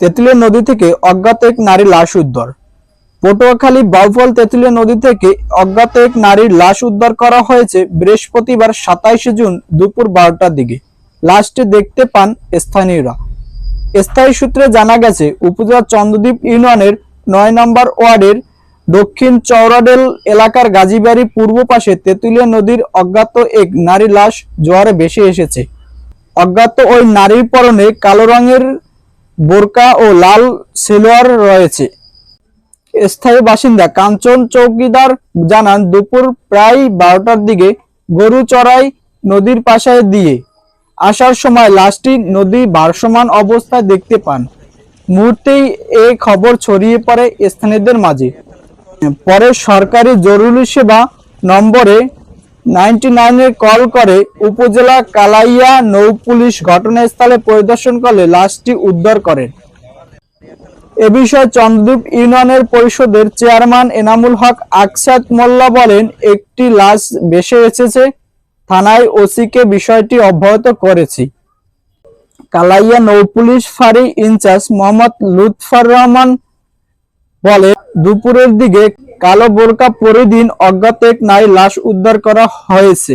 তেঁতুলিয়া নদী থেকে অজ্ঞাত এক নারী লাশ উদ্ধার। পটুয়াখালী বাউফল তেঁতুলিয়া নদী থেকে অজ্ঞাত এক নারীর লাশ উদ্ধার করা হয়েছে বৃহস্পতিবার 27 জুন দুপুর 12টার দিকে। লাশটি দেখতে পান স্থানীয়রা। স্থানীয় সূত্রে জানা গেছে, উপজেলার চন্দ্রদ্বীপ ইউনিয়নের 9 নম্বর ওয়ার্ডের দক্ষিণ চৌরাডেল এলাকার গাজীবাড়ি পূর্ব পাশে তেঁতুলিয়া নদীর অজ্ঞাত এক নারীর লাশ জোয়ারে ভেসে এসেছে। অজ্ঞাত ওই নারীর পরনে কালো রঙের বোরকা ও লাল সালোয়ার রয়েছে। স্থায়ী বাসিন্দা কাঞ্চন চৌকিদার জানান, দুপুর প্রায় 12টার দিকে গরু চড়াই নদীর পাশে দিয়ে আসার সময় লাশটি নদী ভাসমান অবস্থায় দেখতে পান। মুহূর্তেই এই খবর ছড়িয়ে পড়ে স্থানীয়দের মাঝে। পরে সরকারি জরুরি সেবা নম্বরে 99-এ কল করে উপজেলা কালাইয়া নৌ পুলিশ ঘটনাস্থলে পরিদর্শন করলে লাশটি উদ্ধার করেন। এ বিষয়ে চন্দ্রদ্বীপ ইউনিয়নের পরিষদের চেয়ারম্যান এনামুল হক আকসাদ মোল্লা বলেন, একটি লাশ ভেসে এসেছে, থানায় ওসিকে বিষয়টি অবগত করেছি। কালাইয়া নৌ পুলিশ ফাঁড়ি ইনচার্জ মোহাম্মদ লুৎফর রহমান বলে, দুপুরের দিকে কালো বোরকা পরিধান অজ্ঞাত এক নারীর লাশ উদ্ধার করা হয়েছে।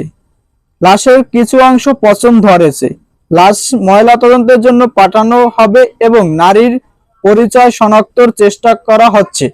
লাশের কিছু অংশ পচন ধরেছে। লাশ ময়নাতদন্তের জন্য পাঠানো হবে এবং নারীর পরিচয় শনাক্তের চেষ্টা করা হচ্ছে।